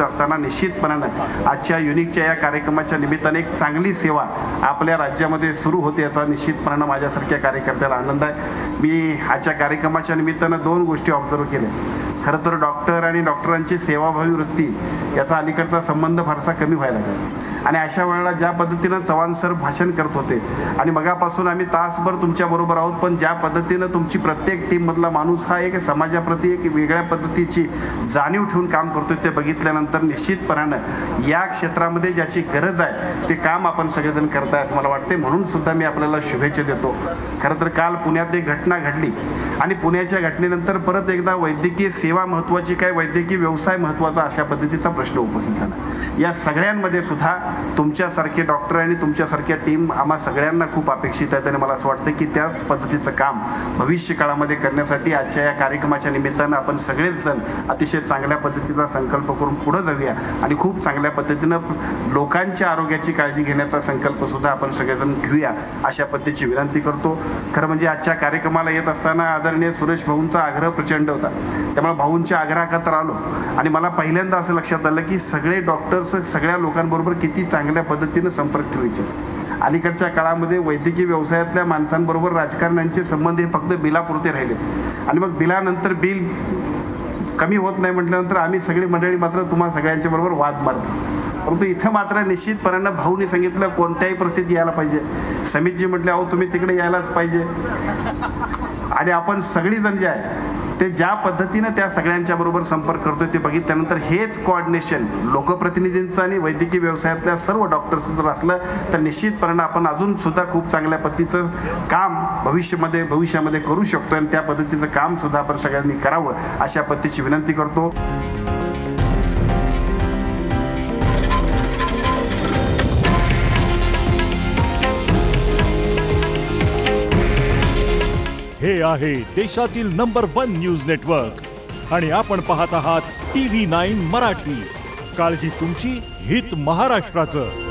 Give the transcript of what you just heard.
असताना निश्चितपणानं आजच्या युनिकच्या या कार्यक्रमाच्या निमित्ताने एक चांगली सेवा आपल्या राज्यामध्ये सुरू होते याचा निश्चितपणानं माझ्यासारख्या कार्यकर्त्याला आनंद आहे. मी आजच्या कार्यक्रमाच्या निमित्तानं 2 गोष्टी ऑब्झर्व केल्या. खरं तर डॉक्टर आणि डॉक्टरांची सेवाभावी वृत्ती याचा अलीकडचा संबंध फारसा कमी व्हायला लागला आणि अशा वेळेला ज्या पद्धतीनं चव्हाण सर भाषण करत होते आणि मगापासून आम्ही तासभर तुमच्याबरोबर आहोत, पण ज्या पद्धतीनं तुमची प्रत्येक टीममधला माणूस हा एक समाजाप्रती एक वेगळ्या पद्धतीची जाणीव ठेवून काम करतोय ते बघितल्यानंतर निश्चितपणानं या क्षेत्रामध्ये ज्याची गरज आहे ते काम आपण सगळेजण करताय असं मला वाटते. म्हणून सुद्धा मी आपल्याला शुभेच्छा देतो. खरं तर काल पुण्यात एक घटना घडली आणि पुण्याच्या घटनेनंतर परत एकदा वैद्यकीय सेवा महत्त्वाची काय वैद्यकीय व्यवसाय महत्त्वाचा अशा पद्धतीचा प्रश्न उपस्थित झाला. या सगळ्यांमध्ये सुद्धा तुमच्यासारखे डॉक्टर आणि तुमच्यासारख्या टीम आम्हा सगळ्यांना खूप अपेक्षित आहेत आणि मला असं वाटतं की त्याच पद्धतीचं काम भविष्य काळामध्ये करण्यासाठी आजच्या या कार्यक्रमाच्या निमित्तानं आपण सगळेच जण अतिशय चांगल्या पद्धतीचा संकल्प करून पुढे जाऊया आणि खूप चांगल्या पद्धतीनं लोकांच्या आरोग्याची काळजी घेण्याचा संकल्पसुद्धा आपण सगळेजण घेऊया अशा पद्धतीची विनंती करतो. खरं म्हणजे आजच्या कार्यक्रमाला येत असताना आदरणीय सुरेश भाऊंचा आग्रह प्रचंड होता, त्यामुळे भाऊंच्या आग्रहाखातर आलो आणि मला पहिल्यांदा असं लक्षात आलं की सगळे डॉक्टर्स सगळ्या लोकांबरोबर किती चांगल्या पद्धतीनं संपर्क ठेवायचे. अलीकडच्या काळामध्ये वैद्यकीय व्यवसायातल्या माणसांबरोबर राजकारण्यांचे संबंध हे फक्त बिलापुरते राहिले आणि मग बिलानंतर बिल कमी होत नाही म्हटल्यानंतर आम्ही सगळी मंडळी मात्र तुम्हा सगळ्यांच्या बरोबर वाद मारतो. परंतु इथं मात्र निश्चितपणानं भाऊनी सांगितलं कोणत्याही परिस्थितीत यायला पाहिजे. समितजी म्हटले अहो तुम्ही तिकडे यायलाच पाहिजे आणि आपण सगळीजण जे आहे ते ज्या पद्धतीनं त्या सगळ्यांच्या बरोबर संपर्क करतोय ते बघितल्यानंतर हेच कोऑर्डिनेशन लोकप्रतिनिधींचं आणि वैद्यकीय व्यवसायातल्या सर्व डॉक्टर्सचं जर असलं तर निश्चितपणे आपण अजून सुद्धा खूप चांगल्या पद्धतीचं काम भविष्यामध्ये करू शकतो आणि त्या पद्धतीचं काम सुद्धा आपण सगळ्यांनी करावं अशा पद्धतीची विनंती करतो. हे आहे देशातील नंबर 1 न्यूज नेटवर्क आणि आपण पाहत आहात TV9 मराठी. काळजी तुमची, हित महाराष्ट्राचं.